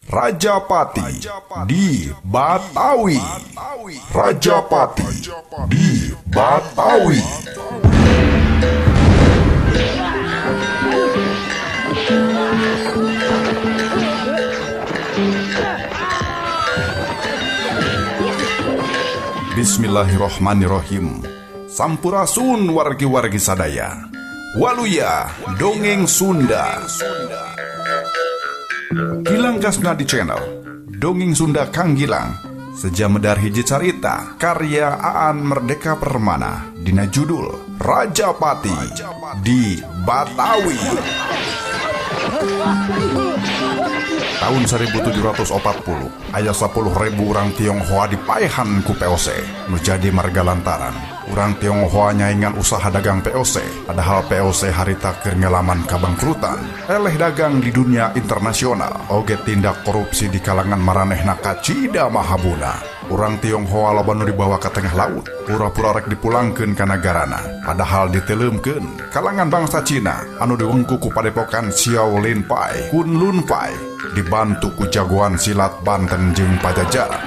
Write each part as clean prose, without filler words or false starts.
Rajapati di Batawi. Rajapati di Batawi. Bismillahirrohmanirrohim. Sampurasun wargi-wargi sadaya. Waluya Dongeng Sunda. Gilang Kasna di channel Dongeng Sunda Kang Gilang. Sejamedar hiji carita karya Aan Merdeka Permana dina judul Rajapati di Batawi. Tahun 1740 aya 10.000 orang Tionghoa dipaehan ku POC nu jadi marga lantaran urang Tionghoa nyaingan usaha dagang POC, padahal POC harita keur ngalaman kabangkrutan eleh dagang di dunia internasional oge tindak korupsi di kalangan maranehna kacida mahabuna. Urang Tionghoa loba nu dibawa ke tengah laut pura-pura rek dipulangkeun ka nagarana, padahal diteleumkeun kalangan bangsa Cina anu diwengku ku padepokan Xiao Lin Pai Kun Lun Pai dibantu ku jagoan silat Banten jeung Pajajaran.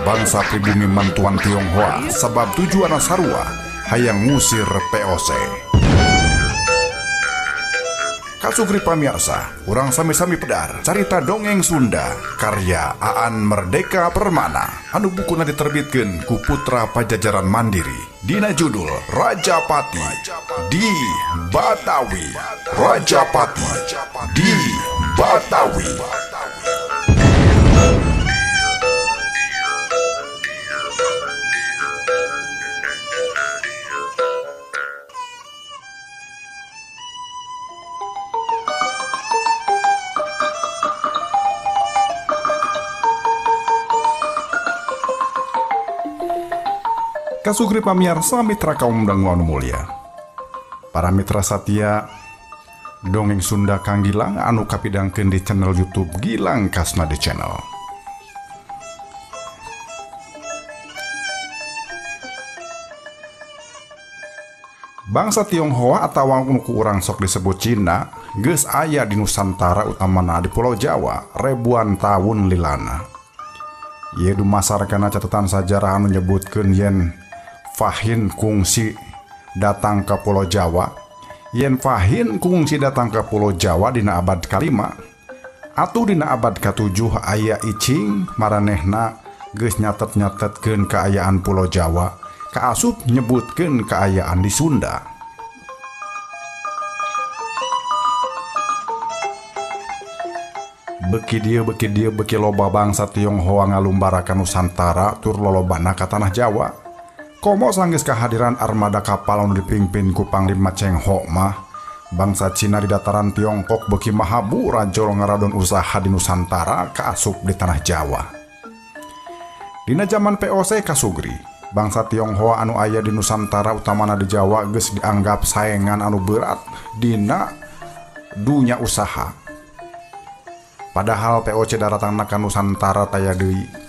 Bangsa pribumi mantuan Tionghoa sabab tujuan sarua hayang ngusir POC. Kasugri pamirsa, urang sami-sami pedar carita dongeng Sunda karya Aan Merdeka Permana anu bukuna diterbitkeun ku Putra Pajajaran Mandiri dina judul Rajapati di Batawi. Rajapati di Batawi. Kasugri pamirsa mitra kaum dangu anu mulia, para mitra satia Dongeng Sunda Kang Gilang anu kapidangkeun di channel YouTube Gilang Kasna di channel. Bangsa Tionghoa atawa ku urang sok disebut Cina geus aya di Nusantara utamana di Pulau Jawa ribuan tahun lilana. Ieu dumasarkan catatan sajarah anu nyebutkeun yen Fahin kungsi datang ke Pulau Jawa. Yen Fahin kungsi datang ke Pulau Jawa dina abad ke-5 atuh dina abad ke-7 aya icing maranehna geus nyatet-nyatetkeun kaayaan Pulau Jawa, kaasup nyebutkeun kaayaan di Sunda. Beki dia beki loba bangsa Tionghoa ngalumbarakan Nusantara tur lolobana ka tanah Jawa. Komo sanggeus kehadiran armada kapal anu dipimpin ku Panglima Cheng Ho mah, bangsa Cina di dataran Tiongkok beki mahabu rajol ngaradon usaha di Nusantara kaasup di tanah Jawa. Dina zaman POC kasugri, bangsa Tionghoa anu aya di Nusantara utamana di Jawa geus dianggap saengan anu berat dina dunya usaha. Padahal POC daratangna ka Nusantara taya deui.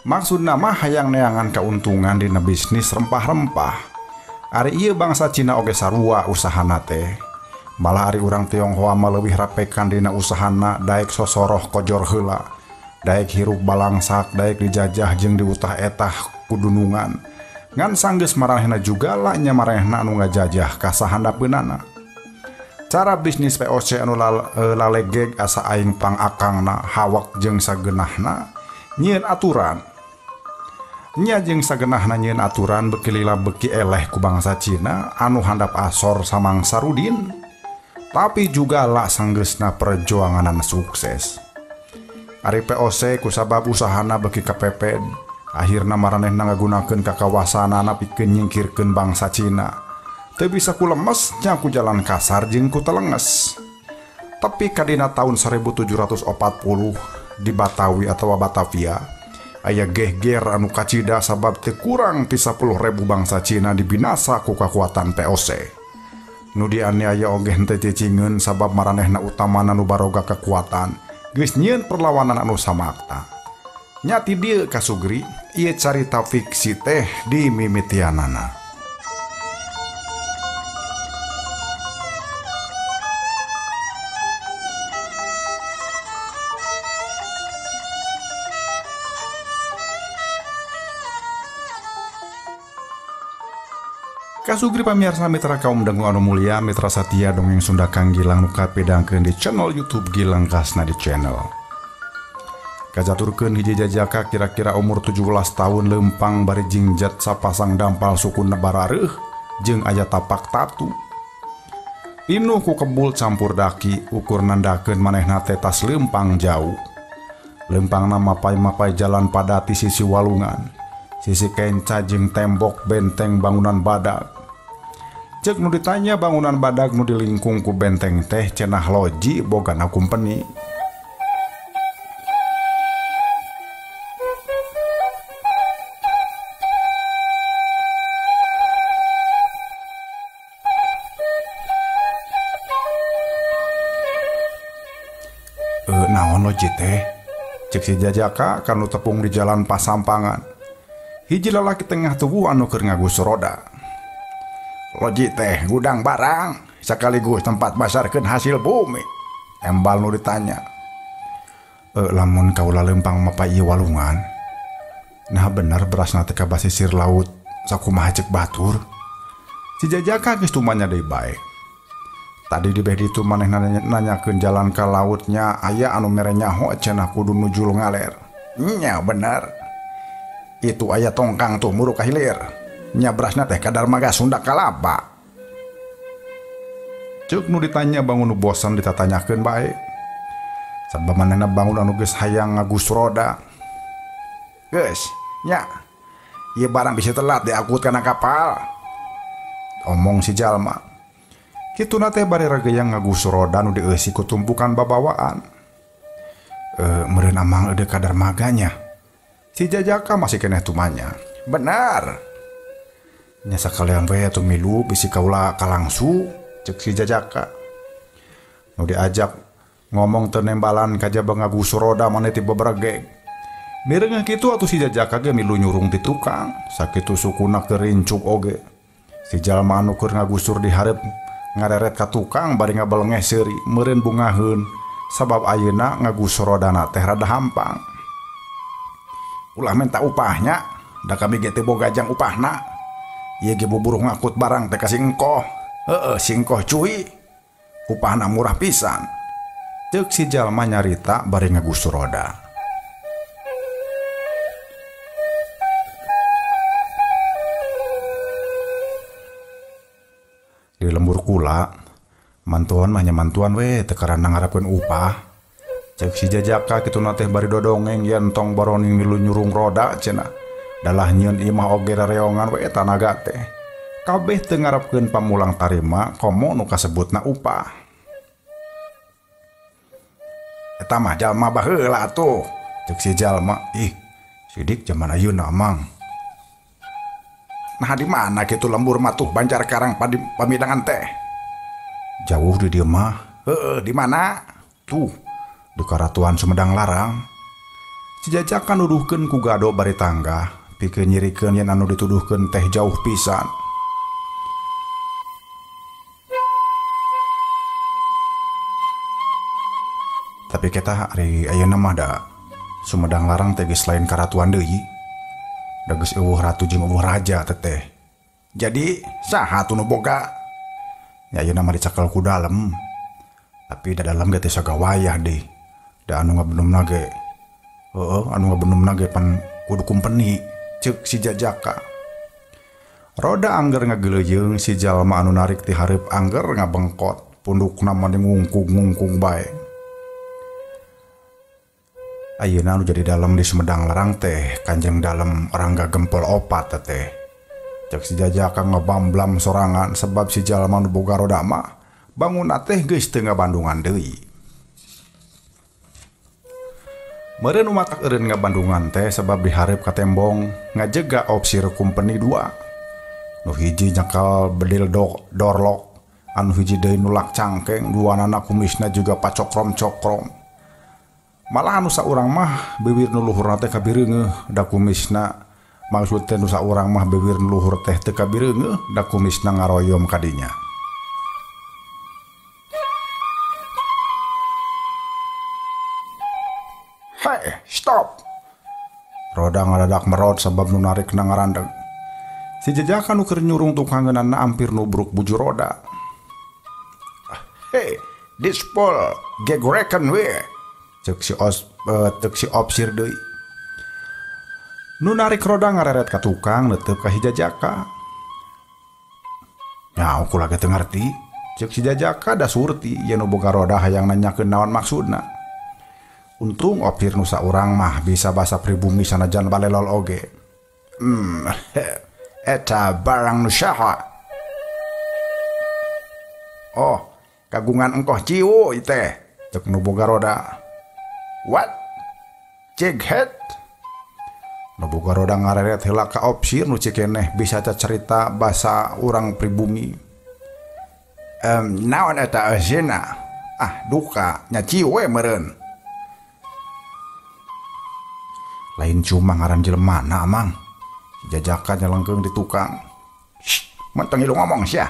Maksudna mah hayang neangan keuntungan dina bisnis rempah-rempah. Ari ieu bangsa Cina oge sarua usahana teh. Malah ari urang Tionghoa mah leuwih rapekan dina usahana daek sosoroh kojor heula, daek hirup balangsak, daek dijajah jeung diutah etah kudunungan. Ngan sanggeus maranehna juga lah nya maranehna anu ngajajah ka sahandapeunana. Cara bisnis POC anu lalegeg asa aing pangakangna hawak jeung sageunahna nyieun aturan. Nya jeung sageunahna nyieun aturan beki lila beki eleh ku bangsa Cina anu handap asor samangsa rudin, tapi juga lah sanggeusna perjuanganan sukses. Ari POC kusabab usahana beki kapeped, akhirna maranehna ngagunakeun kakawasanana pikeun nyingkirkeun bangsa Cina. Teu bisa ku lemes nya ku jalan kasar jeung ku telenges. Tapi kadina tahun 1740 di Batawi atau Batavia aya gehger anu kacida sabab teu kurang ti 10.000 bangsa Cina dibinasa ku kakuatan POC. Nu dianiaya oge henteu cicingeun sabab maranehna utamana nu baroga kekuatan geus nyieun perlawanan anu samakta. Nya ti dieu kasugri ieu carita fiksi teh di mimitianana. Kasugri pamirsa mitra kaum dangu anu mulia mitra satia dongeng Sunda Kang Gilang nuka pedangkeun di channel YouTube Gilang Kasna di channel. Kajaturkeun hiji jajaka kira-kira umur 17 tahun lempang bari jingjat sapasang dampal sukuna barareuh jeung aya tapak tatu. Pinuh ku kebul campur daki ukur nandakeun manehna teh tas lempang jauh. Lempangna mapai-mapai jalan padati sisi walungan. Sisi kenca jeung tembok benteng bangunan badag. Cek nu ditanya bangunan badag nu dilingkung ku benteng teh cenah loji bogana kumpeni. Naon loji teh? Cek si jajaka kanu tepung di jalan Pasampangan. Hiji lalaki tengah tubuh anu keur ngagus roda. Loji teh gudang barang sekaligus tempat basarkeun hasil bumi. Embal nu ditanya. Lamun kaula lempang mapai ieu walungan. Nah bener berasna teh ka basisir laut sakumaha cek batur. Si jajaka geus tumanya deui bae. Tadi di beh ditu maneh nanyakeun jalan ka lautnya aya anu mere nyaho cenah kudu nuju ngaler. Nya bener. Itu aya tongkang tuh muruk kahilir. Nya berasna teh kadar maga Sunda kalaba. Ceuk nu ditanya bangun nu bosan ditatanyakeun bae. Sabab manehna bangun anu geus hayang ngagus roda. Geus, nya. Ieu barang bisa telat diangkut kana kapal. Omong si jalma. Kituna teh bari rageyang ngagus roda nu dieusi ku tumpukan babawaan. Meureun amang eudeuk kadar maganya. Si jajaka masih keneh tumanya. Benar. Nya sakalian bae atuh milu bisi kaula kalangsu cek si jajaka. Nu diajak ngomong teu nembalan kajaba ngagus roda maneh ti beberege. Mireungeuh kitu atuh si jajaka ge milu nyurung ti tukang, sakitu sukuna keur rincuk oge. Si jalma anu keur ngagusur di hareup ngareret ka tukang bari ngabelengeh seuri meureun bungaheun sabab ayeuna ngagus rodana teh rada hampang. Ulah minta upahnya, da kami ge teu boga jang upahna. Ieu ge buburu ngakut barang teh ka singkoh. Singkoh cuy. Upahna murah pisan. Ceuk si jalma nyarita bari ngagus roda. Di lembur kula, mantuan mah nya mantuan we teu karana ngarepkeun upah. Cek si jajaka kituna teh bari dodongeng yen tong baroning milu nyurung roda cenah. Dalah nyieun imah oge rereongan we tanaga teh. Kabeh teu ngarepkeun pamulang tarima komo nu kasebutna upah. Eta mah jalma baheula atuh. Cek si jalma, ih, sidik zaman ayeuna mang. Nah di mana kitu lembur matuh Banjar Karang pamidangan teh? Jauh di dieu mah. Di mana? Tuh. Di Karatuan Sumedang Larang. Si jajaka nuduhkeun ku gado bari tangga pikeun nyirikeun yen anu dituduhkeun teh jauh pisan. Tapi kita ari ayeuna mah da Sumedang Larang teh geus lain Karatuan deui. Da geus eueuh ratu jeung eueuh raja teteh. Jadi saha atuh nu boga? Nya ayeuna mah dicakel ku dalem. Tapi da dalam ge teh sagawayah deui. Da anu ngabeunumna ge anu ngabeunumna ge pan kudu kumpeni ceuk si jajaka. Roda angger ngageleyeung si jalma anu narik ti hareup angger ngabengkot pundukna mah ngungkung-ngungkung bae. Ayeuna anu jadi dalem di Sumedang Larang teh Kanjeng Dalem Rangga Gempol opat teh. Cek si jajaka ngabamblam sorangan sebab si jalma anu boga roda mah bangunna teh geus teu ngabandungan deui. Meureun umatak eureun ngabandungan teh sebab dihareup ka tembong ngajega opsi kumpeni 2. Nu hiji nyakal bedil dorlok, anu hiji deui nulak cangkeng, duanana kumisna juga pacokrom-cokrom. Malah anu saurang mah bibir nu luhurna teh kabireungeuh da kumisna. Maksud teh nu saurang mah bibir nu luhur teh teu kabireungeuh da kumisna ngaroyom ka dinya. Hei, stop! Roda ngadadak merot sebab nu narik na ngarandeg. Si Jajaka nu keur nyurung tukangeunana ampir nubruk bujur roda. "Hey, dispol gegorekan we," cek si opsir deui. Nu narik roda ngareret ka tukang neuteup ka si Jajaka. "Nya ukur lagi teu ngarti," cek si Jajaka da surti ye nu boga roda hayang nanyakeun naon maksudna. Untung opsir nu saurang mah bisa basa pribumi sanajan balelol oge. Eta barang nu saha?" "Oh, kagungan engkoh ciu teh," cek nu boga roda. "What? Jighead?" Nu boga roda ngareret heula ka opsir nu cikeneh bisa cerita basa urang pribumi. "Naon eta eusina? Ah, duka nya ciu we meureun." "Lain cuma ngaran jelema Mang." Jajaka nyelengkeung di tukang. "Menteng ilu ngomong sia.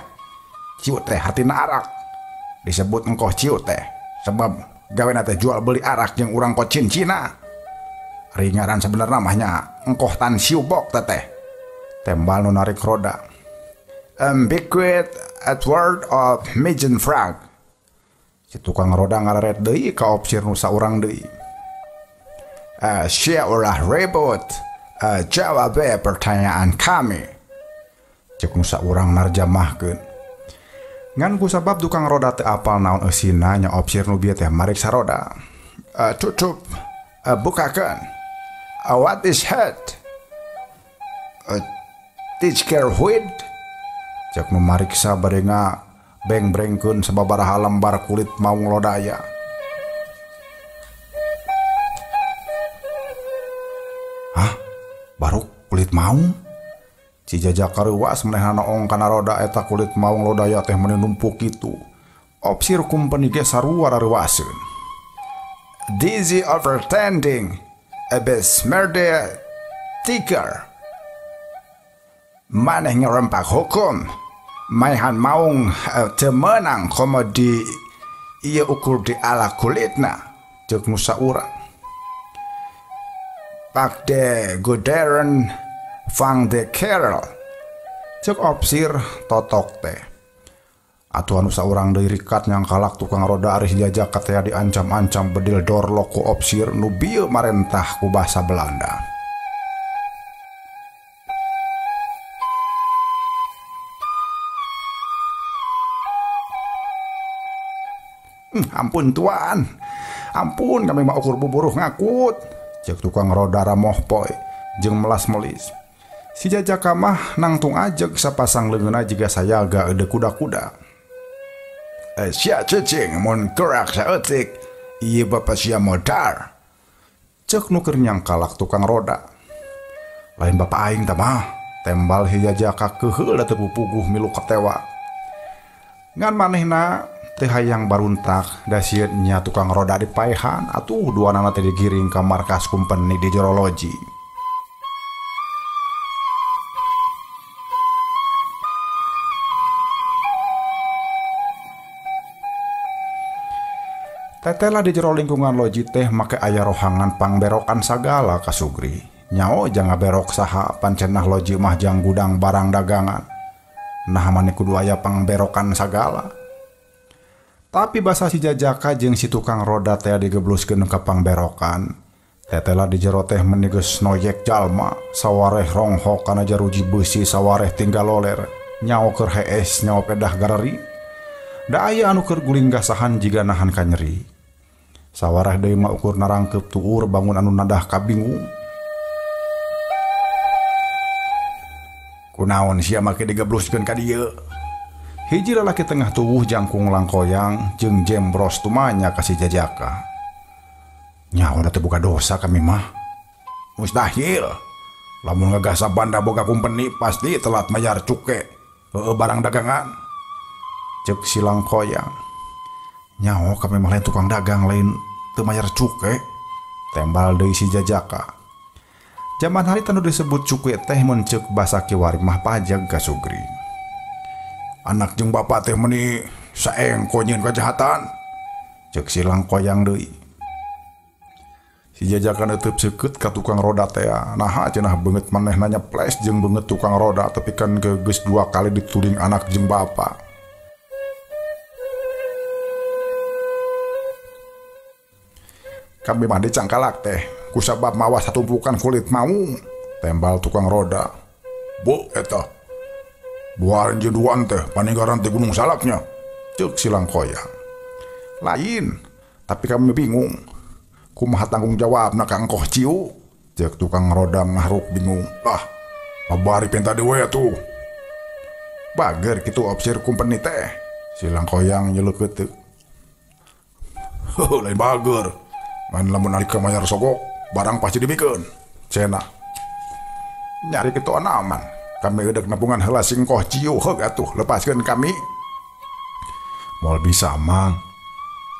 Ciu teh hartina arak. Disebut engkoh ciu teh sebab gawena teh jual beli arak jeung urang kocin Cina. Ari ngaran sebenarnya namanya engkoh Tan Siu Bok teh." Tembal nu narik roda. "Bequet Edward of Majen Frog." Si tukang roda ngareret deui ka opsir nu saurang deui. "Sia ulah ribut. Jawab pertanyaan kami," cek nu saurang narjamahkeun. Ngan ku sabab tukang roda teu apal naon eusina nya opsir nu bieu teh mariksa roda. "Tutup, bukakeun. What is that? Teach care with?" Cek nu mariksa bade beng-brengkeun sababaraha lembar kulit maung lodaya. "Hah? Baru kulit maung?" Si Jajaka reuwas manehna ong kana roda eta kulit maung lodaya teh meuni numpuk kitu. Opsir kumpeni ge sarua rareuwaseun. "Dizzy overstanding, besmerde tiker. Maneh ngerempak hukum. Maihan maung teu meunang komodi ieu ukur di ala kulitna," cek nu saurang. "Pak de Guderen Van de Kerel," cek opsir totok teh. Atuh anu saurang deui rikat nyangkalak tukang roda ari Jajaka teh diancam-ancam bedil dorlok ku opsir nu bieu marentah ku basa Belanda. "Ampun tuan, ampun kami mah ukur buburuh ngakut," cek tukang roda ramoh poe jeung melas-melis. Si Jajaka mah nangtung ajeg sapasang leungeunna jiga sayaga eudeuk kuda-kuda. "Sia cicing mun gerak saeutik ieu bapa sia modar," cek nu keur nyangkalak tukang roda. "Lain bapa aing tah mah," tembal si Jajaka keuheul da teu pupuguh milu ketewa. Ngan manehna teu hayang baruntak da sieun nya tukang roda dipaehan atuh duanana teh digiring ka markas kumpeni di jero loji. Tetela di jero lingkungan loji teh make aya rohangan pangberokan sagala ka Sugri. Nyao jang ngaberok saha pancenah loji mah jang gudang barang dagangan. Nah mane kudu aya pangberokan sagala. Tapi basa si Jajaka jeung si tukang roda teh digebluskeun ka pangberokan. Tetela di jero teh meuni geus noyek jalma, sawareh ronghok kana jaruji beusi sawareh tinggal loler. Nyao keur hees nyao pedah gareri. Da aya anu keur guling gasahan jiga nahan ka nyeri. Sawareh deui mah ukur narangkeup tuur bangun anu nadah kabingung. "Kunaon sia make digebluskeun ka dieu?" Hiji lalaki tengah tuwuh jangkung langkoyang jeung jembros tumanya ka si Jajaka. "Nya udah teu boga dosa kami mah." "Mustahil. Lamun ngagasa banda boga kumpeni pasti telat mayar cuke barang dagangan," cek si langkoyang. "Nyaho kami mah lain tukang dagang lain teu mayar cuke," tembal deui si Jajaka. Zaman hari tanu disebut cuke teh mun ceuk basa kiwari mah pajeg ka Sugri. "Anak jeung bapa teh meuni saengko nyieun kajahatan," cek si langkoyang deui. Si Jajaka netep seket ka tukang roda teh. Nah cenah banget maneh nanya ples jeung banget tukang roda tapi kan geus 2 kali dituding anak jeung bapa. Kami mah dicangkalak teh kusabab mawa satumpukan kulit mau, tembal tukang roda. Bu eta buarin jeduan teh paninggaran teh Gunung Salaknya, cek si Langkoyang. Lain, tapi kami bingung kumaha tanggung jawab na Kang Koh Ciu, cek tukang roda ngahruk bingung. Babari penta dewe tuh bager gitu opsir kumpeni teh, si Langkoyang nyeleukeut. Lain bager, main lamun alika mayar sogok barang pasti dibikeun cena. Nyari kitu aman, kami eudek nabungan heula sing Koh Ciu heug atuh lepaskeun kami. Moal bisa mang,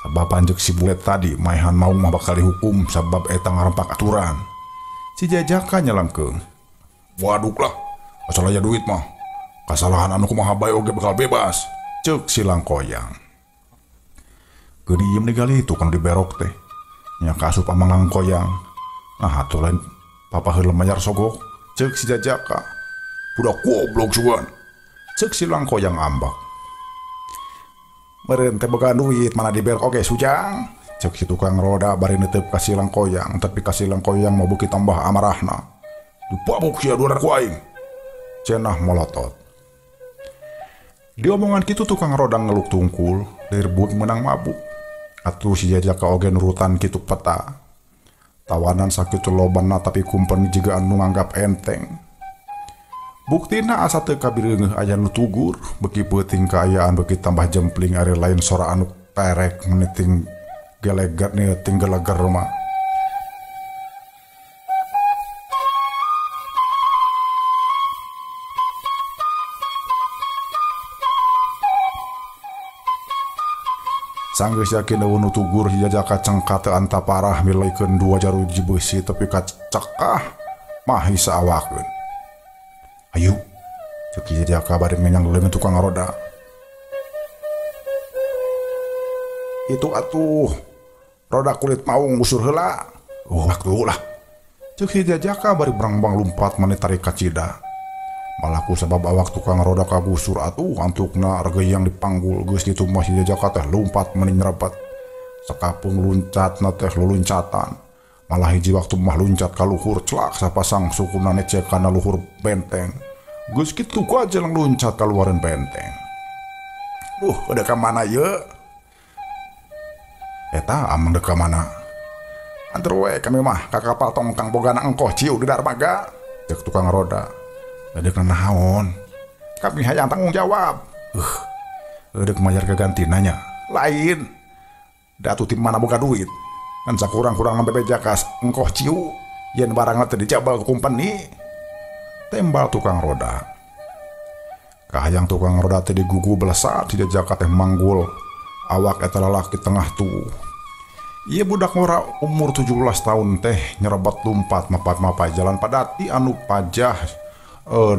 sabab anjeuk si bulet tadi maehan mau mah bakal dihukum sabab eta ngarempak aturan. Si Jajaka nyelamkeun. Waduh lah, asal aya duit mah kasalahan anu kumaha bae oge bakal bebas, cek si Langkoyang. Geuning ningali itu kan diberok teh nya kasup amang Langkoyang. Nah atuh lain papa heula mayar sogok, cek si Jajaka. Budak goblok sugan, cek si Langkoyang ambak. Meureun teh boga duit mana diberok oge sujang, cek si tukang roda bari neuteup ka si Langkoyang, tapi ka si Langkoyang mau beuki tambah amarahna. Dipabuk sia dua ku aing, cenah molotot. Di omongan kitu tukang roda ngeluk tungkul, dirbut menang mabuk. Atuh si Jajaka oge nurutan kitu peta. Tawanan sakitu lobanna tapi kumpen jiga anu nganggap enteng. Buktina asa teu kabireungeuh aya nu tugur, beuki peuting kaayaan beuki tambah jempling ari lain sora anu perek meniting gelegat nih tinggal agar mah. Sanggeus yakin eueuh nu tugur si Jajaka cengka teu anta parah mileikeun 2 jaruji beusi tapi kacekah mah hisa awakeun. Ayo, cek si Jajaka bari menyang leungeun tukang roda. Itu atuh roda kulit maung usur heula. Waktu lah, cek si Jajaka bari berangbang lumpat maneh tarik kacida. Malaku sabab awak tukang roda kagusur atuh antukna regeyang dipanggul geus ditu mah si Jajaka teh lumpat meni nyerepet. Sakapeung luncatna teh luluncatan. Malah hiji waktu mah luncat ka luhur celak sapasang sukuna necek kana luhur benteng. Geus kitu ku aja lang luncat ka luareun benteng. Udah ka mana ye? Eta amang dek ka mana? Antar we kami mah ka kapal tongkang bogana Engkoh Ciu di darmaga, cek tukang roda. Edek naon? Kami hayang tanggung jawab. Edek mayar gaganti nanya. Lain. Datu tim mana boga duit. Kan sakurang-kurang membebejakas Engkoh Ciu. Yen barangna teu dijabal ku kumpeni. Tembal tukang roda. Kahayang tukang roda teh digugu belesat si Jajaka teh manggul. Awak eta lalaki tengah tuh. Ieu budak ngora umur 17 tahun teh nyerebat lumpat mapat-mapai jalan padati anu pajah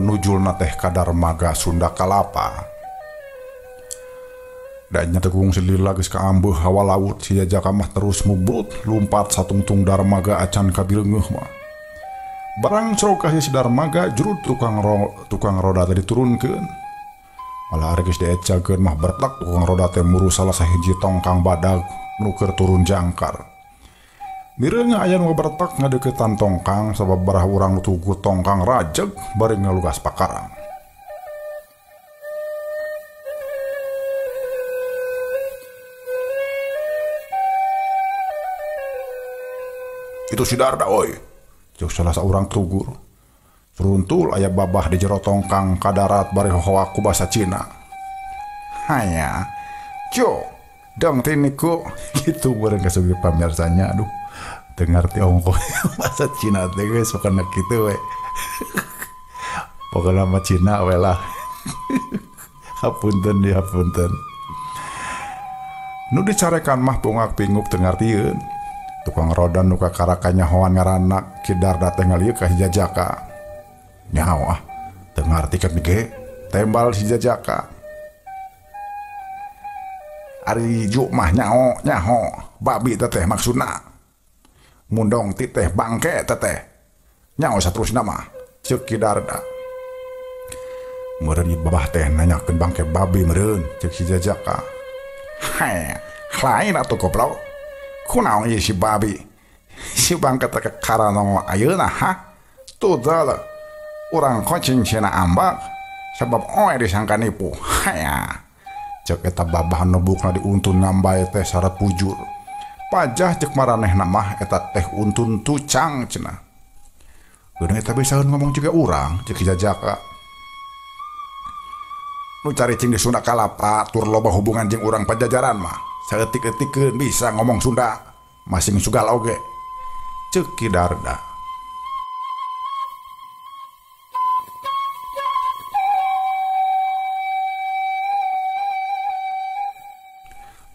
nujulna teh ka darmaga Sunda Kalapa. Danya tegung silila geus kaambeuh hawa laut si Jajaka mah terus mubrut lumpat satungtung darmaga acan kabireungeuh mah. Barang sroka si darmaga jurut tukang roda teh diturunkeun. Malah ari geus diecakeun mah bertak tukang roda teh muru salah sahiji tongkang badag nu keur turun jangkar. Mireung aya nu bertak ngadeuketan tongkang sabab barah urang nu tugu tongkang rajeg bari ngalugas pakarang. Itu si Darda oi, cek salah saurang tugur. Seruntul aya babah di jero tongkang kadarat bari hohoak ku basa Cina. Haya, jo, dong tiniku gitu bareng kasugi pamirsanya. Aduh, dengar ti ongko bahasa Cina teh geus pokona kitu we. Pokona mah Cina we lah. Hapunten di hapunten. Nu dicarekan mah pungak pinguk teu ngartieun. Tukang roda nu kakarakanya hoan ngaranna Ki Darda teh ngalieu ka si Jajaka. Nyaho teu ngartikeun ge, tembal si Jajaka. Ari ju mah nyaho, babi teh maksudna. mundong ti teh bangke teteh nya usah terus nama ceuk Ki Darda. Meureun babah teh nanyakeun bangke babi meureun ceuk si Jajaka. Hai, lain atuh goblok. Kunaon ieu si babi? Si bangke teh karanong ayeuna ha? Tuh dah urang kocing cenah ambak sabab oe disangka nipu. Haya. Cek eta babah nebukna diuntun ngambae teh syarat bujur. Pajah cek maranehna mah eta teh untun tucang cenah. Geuneuh eta bisa ngomong juga urang cek Jajaka. Nu cari cing di Sunda kalapa tur loba hubungan jeung urang Pajajaran mah. Saeutik-eutikeun bisa ngomong Sunda. Masing sugal oge. Ceuk Ki Darda.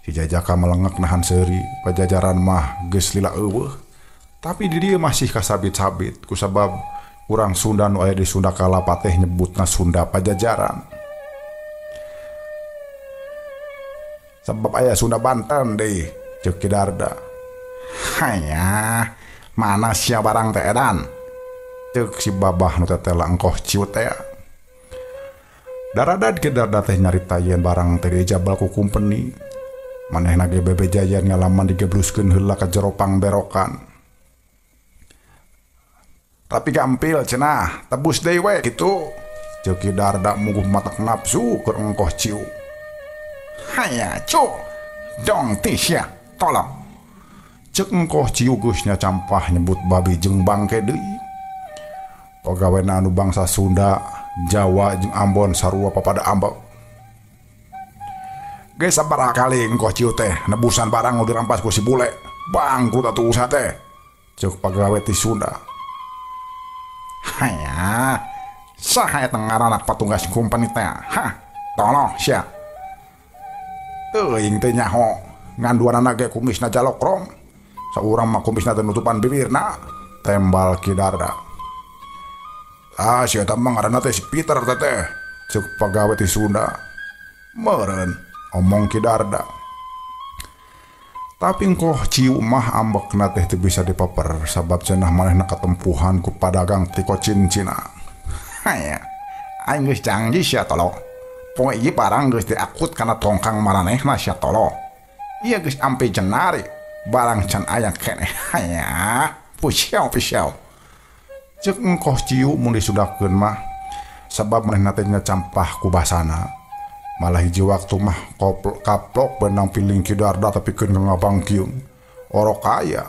Si Jajaka melengek nahan seuri, Pajajaran mah geus lila eueuh. Tapi di dieu masih kasabit-sabit kusabab urang Sunda nu aya di Sunda kalapa teh nyebutna Sunda Pajajaran. Sebab aya Sunda Banten deui, ceuk Ki Darda. Hanya mana sia barang teh edan? Ceuk si babah nu tetela engkoh ciut teh. Daradad Ki Darda teh nyaritayeun barang teh di Jabal ku kumpeni. Manehna ge bebejayan ngalaman digebluskeun heula ka jero pangberokan. Tapi gampil cenah, tebus deui we kitu. Ceuk Ki Darda muguh matak nafsu keur engkoh ciu. Haya, cu, dong tisya, tolong. Cek engkoh ciu geusnya campah nyebut babi jeung bangke deui. Pegawena anu bangsa Sunda, Jawa jeung Ambon sarua papada ambek. Geus sabaraha kali engkoh ciu teh nebusan barang nu dirampas ku si bule. Bangkrut atuh usaha teh. Ceuk pagawe ti Sunda. Haya, saha eta ngaranna patunggas kumpeni teh? Hah, tolong sia. Teuing teh nyaho nganduanana ge kumisna jalokrong. Saurang mah kumisna teh nutupan bibirna. Tembal Ki Darda. Ah, si eta mah ngaranna teh si Peter teh. Ceuk pagawe ti Sunda. Meureun omong Ki Darda. Tapi engkoh ciu mah ambekna teh teu bisa dipaper sabab cenah manehna katempuhan ku padagang tiko cincina. Haya, aing geus canggih sia tolo. Poe ieu barang geus diakut kana tongkang maranehna sia tolo. Ieu geus ampe jenari barang can aya keneh. Haya, pusiau. Ceuk engkoh ciu mun disudakeun mah sabab manehna teh nyacampah ku basana. Malah hiji waktu mah kaplok benang piling Ki Darda tapi keun ngabangkiung. Orok kaya.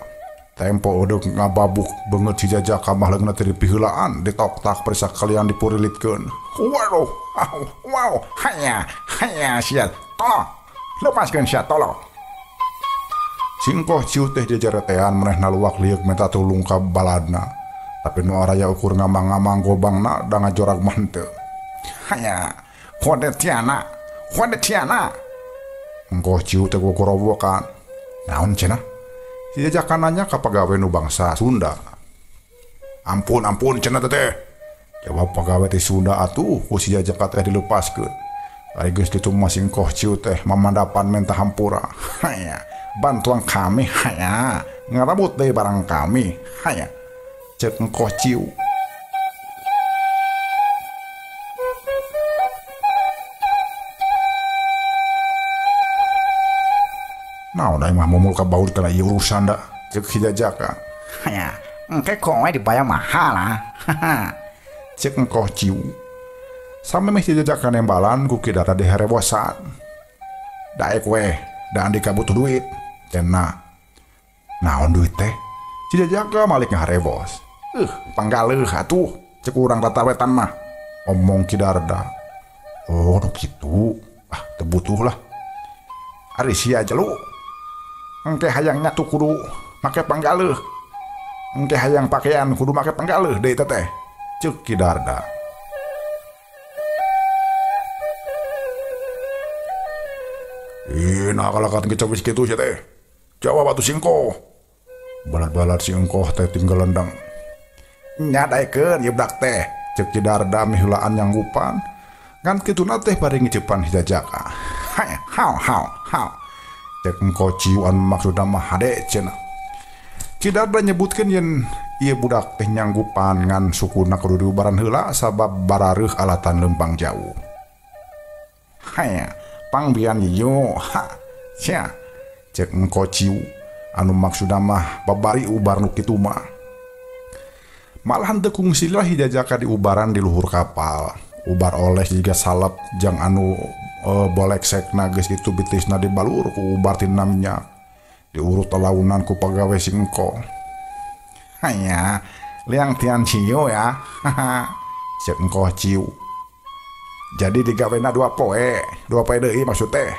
Tempo uduk ngababuk beungeut si Jajaka mah leungna teh dipiheulaan ditok-tak perisa kalian dipurilitkeun. Waduh, wow, hanya sia tolong. Lepaskeun sia tolong. Singkoh ciu teh dijaretean manehna luwak liuk minta tulung ka baladna. Tapi nu araya ukur ngamang-ngamang gobangna da ngajorag mah henteu. Hanya kode tiana. Engkoh ciu teh gogorowokan. Naon cenah? Si Jajaka nanya ka pagawe nu bangsa Sunda. Ampun cenah teh. Jawab pagawe ti Sunda atuh ku si Jajaka teh dilepaskeun. Ari geus kitu masing koh ciu teh mamandapan menta hampura. Haya, bantuan kami haya. Ngarabut deui barang kami. Haya. Ceuk engkoh ciu. Naon aing mah mumul ka baur kana ieu urusan da, ceuk si Jajaka. Hanya, engke kowe dibayar mahal lah. Ceuk engkoh ciu. Same meh si Jajaka nembalan ku Ki Darda diherewosan. Daek we, da andika butuh duit. Cenah. Naon duit teh? Si Jajaka malik ngaharewos. Panggaleuh atuh, ceuk urang tatawetan mah. Omong Ki Darda. Oh, nu kitu. Ah, teu butuh lah. Ari sia jelu. Engke hayang nyatu kudu make panggaleuh. Engke hayang pakaian kudu make panggaleuh deui teh. Ceuk Ki Darda. Nah kalakat ngecawis kitu sia teh. Jawab atuh singkoh. Balad-balad si engkoh teh tinggal lendang. Nyadaikeun ieu budak teh. Ceuk Ki Darda miheulaan nyanggupan. Ngan kituna teh bari ngiceupan si Jajaka. Hau. Cek engkoh ciuan maksudna mah hade cenah. Kidarda nyebutkeun yen ieu budak teh nyanggupan ngan sukuna kudu diubaran heula sabab barareuh alatan lempang jauh. Haya, pangbian ieu ha. Sia, cek engko ciu anu maksudna mah babari ubar nu kitu mah. Malahan teu kungsilah hijajaka diubaran di luhur kapal. Ubar oleh jiga salep jang anu bolek sekna geus kitu bitisna dibalur ku ubar tina minyak. Diurut telaunan ku pagawe singko. Hanya liang tian ciu ya. Cek engko ciu. Jadi digawena 2 poe deui maksud teh.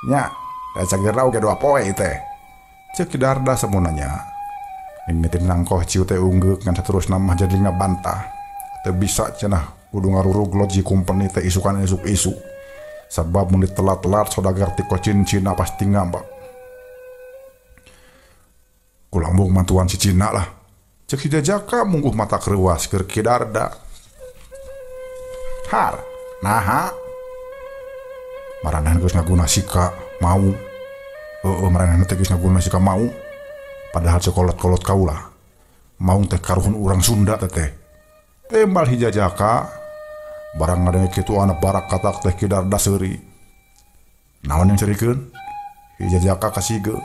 Nya, da cagerna oge 2 poe teh. Cek Darda semunanya. Mimitin nangkoh ciu teh unggeuk ngan saterusna mah jadi ngabantah. Teu bisa cenah kudu ngarurug loji company teh isukan isuk-isuk. Sabab mun ditelat-telat saudagar ti kocincina pasti ngambek. Kulambung mantuan si Cina lah. Cek si Jajaka mungguh mata keruas keur Ki Darda. Har, naha? Maranehna geus ngaguna sika mau. Maranehna teh geus ngaguna sika mau. Padahal sekolot-kolot kaula. Mau teh karuhun urang Sunda teh. Tembal hi Jajaka. Barang ngadenge kitu anak barak katak teh Ki Darda seuri. Naon yang serikeun? Hi Jajaka kasihgeun.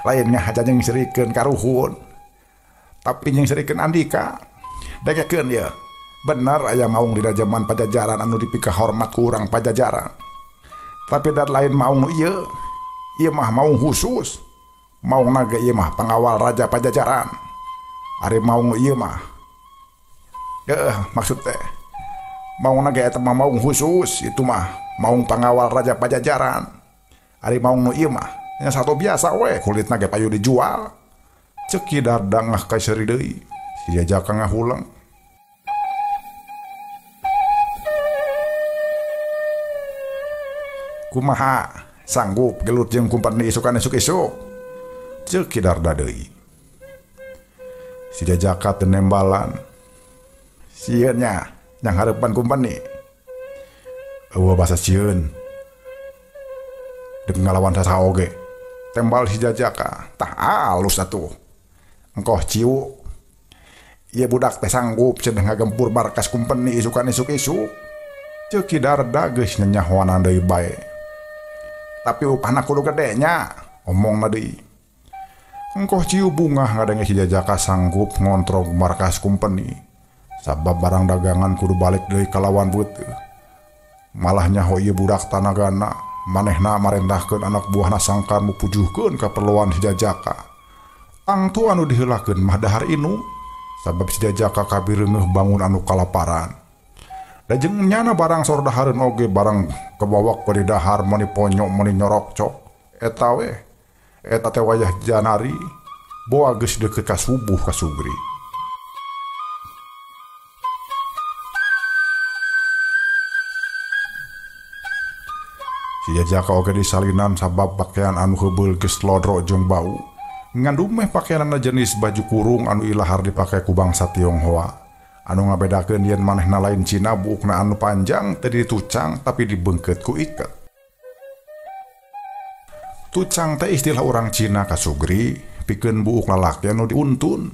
Lainnya aja yang serikeun karuhun. Tapi yang serikeun Andika dekekeun ya. Bener aya maung dina zaman Pajajaran anu dipikah hormat ku urang Pajajaran. Tapi dat lain maung ieu. Ieu mah maung khusus. Maung naga ieu mah pengawal raja Pajajaran. Ari maung ieu mah maksud teh maung naga eta mah maung khusus, itu mah maung pengawal raja Pajajaran. Ari maung nu ieu mah nya satu biasa we kulitna ge payu dijual. Ceuk Ki Darda ngah kaiseri deui. Si Jajaka ngahulang. Kumaha sanggup gelut jeung kumpani isukan esuk-esuk? Ceuk Ki Darda deui. Si Jajaka teu nembalan. Sieun nya yang hareupan kumpani. Eueuh basa sieun. Dek ngalawan sasaha oge. Tembal si Jajaka. Tah alus atuh. Engkoh ciu. Ieu budak teh sanggup cenah ngagempur markas kumpeni isukan isuk-isuk. Ceuk Ki Darda geus nyanyahoanan deui bae. Tapi upahna kudu gede nya, omongna deui. Engkoh ciu bungah ngadenge si Jajaka sanggup ngontrol markas kumpeni. Sabab barang dagangan kudu balik deui ka lawan beuteuh. Malah nyaho ieu budak tanagana. Manehna marentahkeun anak buahna sangkan mupujuhkeun kaperluan si Jajaka. Tangtu anu diheulakeun mah dahar inung. Sabab si Jajaka kabireungeuh bangun anu kalaparan. Da jeung nyana barang sor dahareun oge barang kebawak ku di dahar meni ponyok meni nyorok cok. Eta we. Eta teh wayah janari. Boa geus deukeut ka subuh ka Sugri. Si Jajaka oge disalinan sabab pakaian anu heubeul geus lodro jeung bau. Ngandung meh pakaianna jenis baju kurung anu ilahar dipake ku bangsa Tionghoa. Anu ngabedakeun yen manehna lain Cina buukna anu panjang teu ditucang tapi dibeungkeut ku iket. Tucang teh istilah urang Cina ka Sugri pikeun buuk lalaki anu diuntun.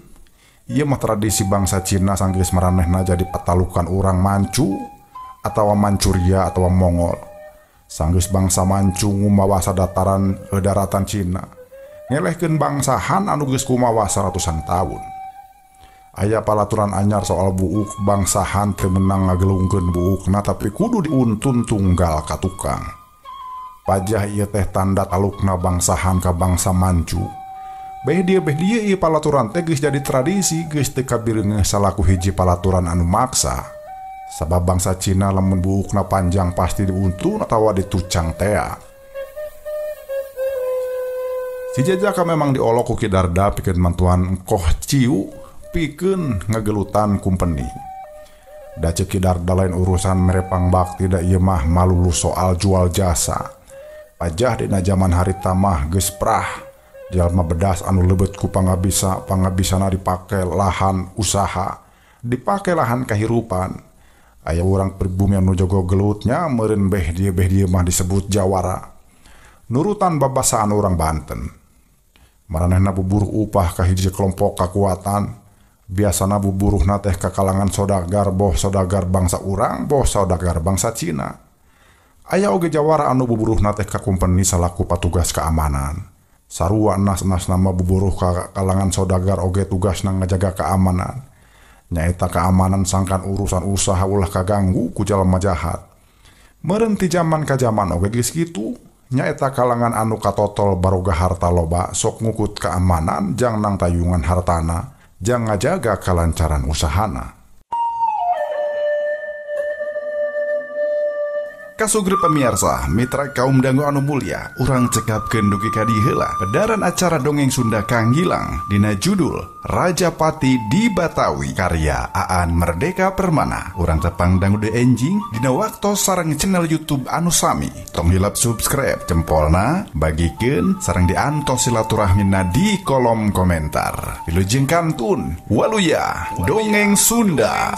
Ieu mah tradisi bangsa Cina sanggeus maranehna jadi patalukan urang Manchu atawa Manchuria atawa Mongol. Sanggeus bangsa Manchu ngumawasa daratan Cina. Ngelehkeun bangsa Han anu geus kumawasa ratusan tahun. Aya palaturan anyar soal buuk bangsa Han teu meunang ngagelungkeun buukna tapi kudu diuntun tunggal ka tukang. Pajah ieu teh tanda talukna bangsa Han ka bangsa Manchu. Beh dia ieu palaturan teh geus jadi tradisi geus teu kabireungeuh salaku hiji palaturan anu maksa. Sabab bangsa Cina lamun buukna panjang pasti diuntun atawa ditucang tea. Si Jajaka memang diolok ku Ki Darda pikeun mantuan engkoh ciu pikeun ngagelutan kumpeni. Da ceuk Ki Darda lain urusan merepang bakti da ieu mah malulu soal jual jasa. Pajah dina zaman harita mah geus prah. Jalma bedas anu leubet ku pangabisana dipake lahan usaha, dipake lahan kahirupan. Aya urang pribumi anu jogo gelutnya meureun beh dia mah disebut jawara. Nurutan babasaan urang Banten. Maranehna buburuh upah ka hiji kelompok kekuatan. Biasana buburuhna teh ka kalangan saudagar, boh saudagar bangsa urang, boh saudagar bangsa Cina. Aya oge jawara anu buburuhna teh ka kumpeni salaku patugas keamanan. Sarua nas-nas nama buburuh ka kalangan saudagar oge tugasna ngajaga keamanan. Nyaeta keamanan sangkan urusan usaha ulah kaganggu ku jalma jahat. Meureun ti zaman ka zaman oge geus kitu. Nyaeta kalangan anu katotol baroga harta loba sok ngukut keamanan jang nang tayungan hartana, jang ngajaga kelancaran usahana. Kasugri pemirsa, mitra kaum dangu anu mulia, urang cekapkeun dugi ka dieu heula. Pedaran acara dongeng Sunda Kang Gilang dina judul Rajapati di Batawi karya Aan Merdeka Permana. Urang tepang dangu de enjing dina waktos sareng channel YouTube anu sami. Tong hilap subscribe jempolna, bagikeun sareng diantos silaturahmina di kolom komentar. Wilujeng kantun, waluya dongeng Sunda.